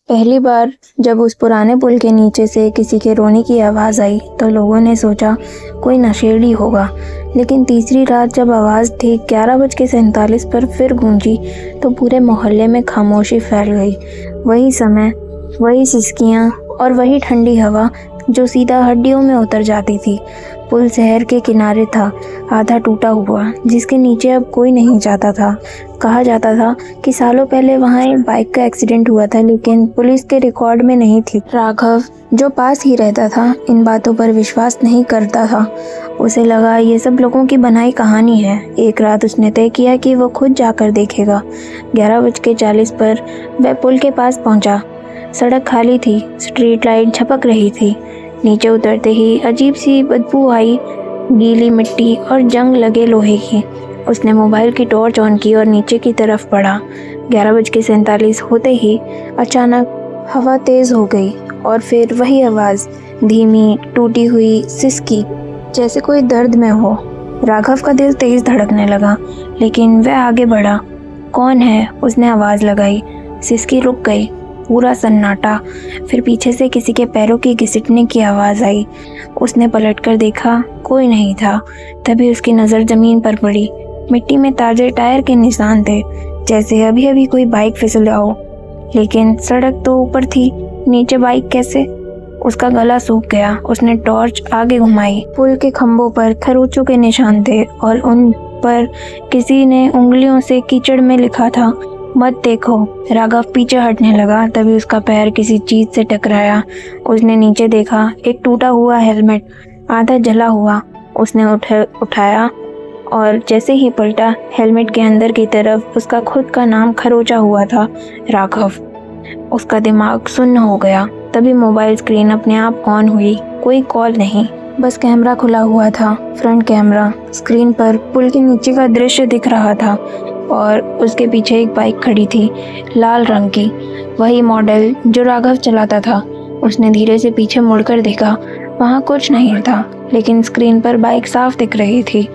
पहली बार जब उस पुराने पुल के नीचे से किसी के रोने की आवाज़ आई तो लोगों ने सोचा कोई नशेड़ी होगा। लेकिन तीसरी रात जब आवाज़ ठीक 11:47 पर फिर गूंजी तो पूरे मोहल्ले में खामोशी फैल गई। वही समय, वही सिसकियाँ और वही ठंडी हवा जो सीधा हड्डियों में उतर जाती थी। पुल शहर के किनारे था, आधा टूटा हुआ, जिसके नीचे अब कोई नहीं जाता था। कहा जाता था कि सालों पहले वहाँ एक बाइक का एक्सीडेंट हुआ था, लेकिन पुलिस के रिकॉर्ड में नहीं थी। राघव, जो पास ही रहता था, इन बातों पर विश्वास नहीं करता था। उसे लगा ये सब लोगों की बनाई कहानी है। एक रात उसने तय किया कि वो खुद जाकर देखेगा। 11:40 पर वह पुल के पास पहुंचा। सड़क खाली थी, स्ट्रीट लाइट झपक रही थी। नीचे उतरते ही अजीब सी बदबू आई, गीली मिट्टी और जंग लगे लोहे की। उसने मोबाइल की टॉर्च ऑन की और नीचे की तरफ बढ़ा। 11:47 होते ही अचानक हवा तेज हो गई और फिर वही आवाज़, धीमी टूटी हुई सिसकी, जैसे कोई दर्द में हो। राघव का दिल तेज धड़कने लगा, लेकिन वह आगे बढ़ा। कौन है? उसने आवाज़ लगाई। सिसकी रुक गई। पूरा सन्नाटा। फिर पीछे से किसी के पैरों की घिसटने की आवाज़ आई। उसने पलटकर देखा, कोई नहीं था। तभी उसकी नज़र ज़मीन पर पड़ी। मिट्टी में ताज़े टायर के निशान थे, जैसे अभी अभी कोई बाइक फिसला हो। लेकिन सड़क तो ऊपर थी, नीचे बाइक कैसे? उसका गला सूख गया। उसने टॉर्च आगे घुमाई। पुल के खंभों पर खरोंचों के निशान थे और उन पर किसी ने उंगलियों से कीचड़ में लिखा था, मत देखो। राघव पीछे हटने लगा। तभी उसका पैर किसी चीज से टकराया। उसने नीचे देखा, एक टूटा हुआ हेलमेट, आधा जला हुआ। उसने उठाया और जैसे ही पलटा, हेलमेट के अंदर की तरफ उसका खुद का नाम खरोंचा हुआ था, राघव। उसका दिमाग सुन्न हो गया। तभी मोबाइल स्क्रीन अपने आप ऑन हुई। कोई कॉल नहीं, बस कैमरा खुला हुआ था, फ्रंट कैमरा। स्क्रीन पर पुल के नीचे का दृश्य दिख रहा था और उसके पीछे एक बाइक खड़ी थी, लाल रंग की, वही मॉडल जो राघव चलाता था। उसने धीरे से पीछे मुड़कर देखा। वहाँ कुछ नहीं था, लेकिन स्क्रीन पर बाइक साफ दिख रही थी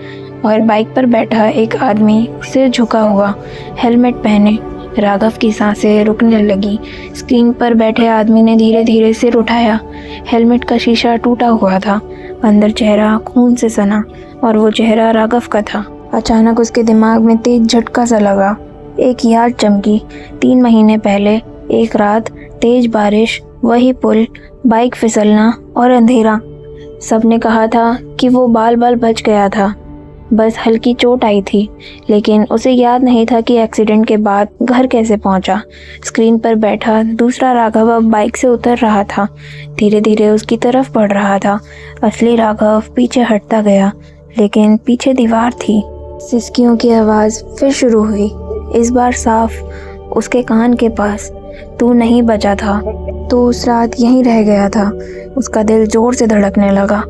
और बाइक पर बैठा एक आदमी, सिर झुका हुआ, हेलमेट पहने। राघव की सांसें रुकने लगी। स्क्रीन पर बैठे आदमी ने धीरे धीरे सिर उठाया। हेलमेट का शीशा टूटा हुआ था, अंदर चेहरा खून से सना, और वो चेहरा राघव का था। अचानक उसके दिमाग में तेज झटका सा लगा। एक याद चमकी। 3 महीने पहले एक रात, तेज बारिश, वही पुल, बाइक फिसलना और अंधेरा। सबने कहा था कि वो बाल बाल बच गया था, बस हल्की चोट आई थी। लेकिन उसे याद नहीं था कि एक्सीडेंट के बाद घर कैसे पहुंचा। स्क्रीन पर बैठा दूसरा राघव अब बाइक से उतर रहा था, धीरे धीरे उसकी तरफ बढ़ रहा था। असली राघव पीछे हटता गया, लेकिन पीछे दीवार थी। सिसकियों की आवाज़ फिर शुरू हुई, इस बार साफ, उसके कान के पास। तू नहीं बचा था, तो उस रात यहीं रह गया था। उसका दिल जोर से धड़कने लगा।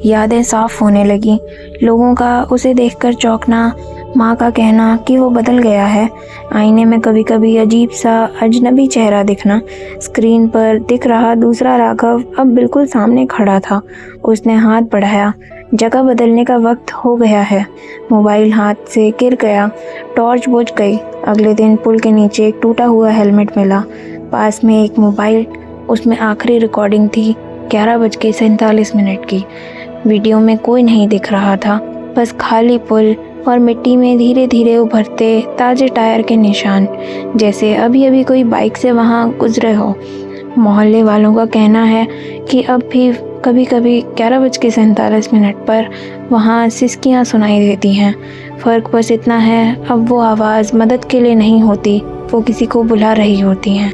यादें साफ होने लगी। लोगों का उसे देखकर चौंकना, माँ का कहना कि वो बदल गया है, आईने में कभी कभी अजीब सा अजनबी चेहरा दिखना। स्क्रीन पर दिख रहा दूसरा राघव अब बिल्कुल सामने खड़ा था। उसने हाथ बढ़ाया। जगह बदलने का वक्त हो गया है। मोबाइल हाथ से गिर गया, टॉर्च बुझ गई। अगले दिन पुल के नीचे एक टूटा हुआ हेलमेट मिला, पास में एक मोबाइल। उसमें आखिरी रिकॉर्डिंग थी 11:47 की। वीडियो में कोई नहीं दिख रहा था, बस खाली पुल और मिट्टी में धीरे धीरे उभरते ताज़े टायर के निशान, जैसे अभी अभी कोई बाइक से वहाँ गुजरे हो। मोहल्ले वालों का कहना है कि अब भी कभी कभी 11:47 पर वहाँ सिसकियाँ सुनाई देती हैं। फ़र्क बस इतना है, अब वो आवाज़ मदद के लिए नहीं होती, वो किसी को बुला रही होती हैं।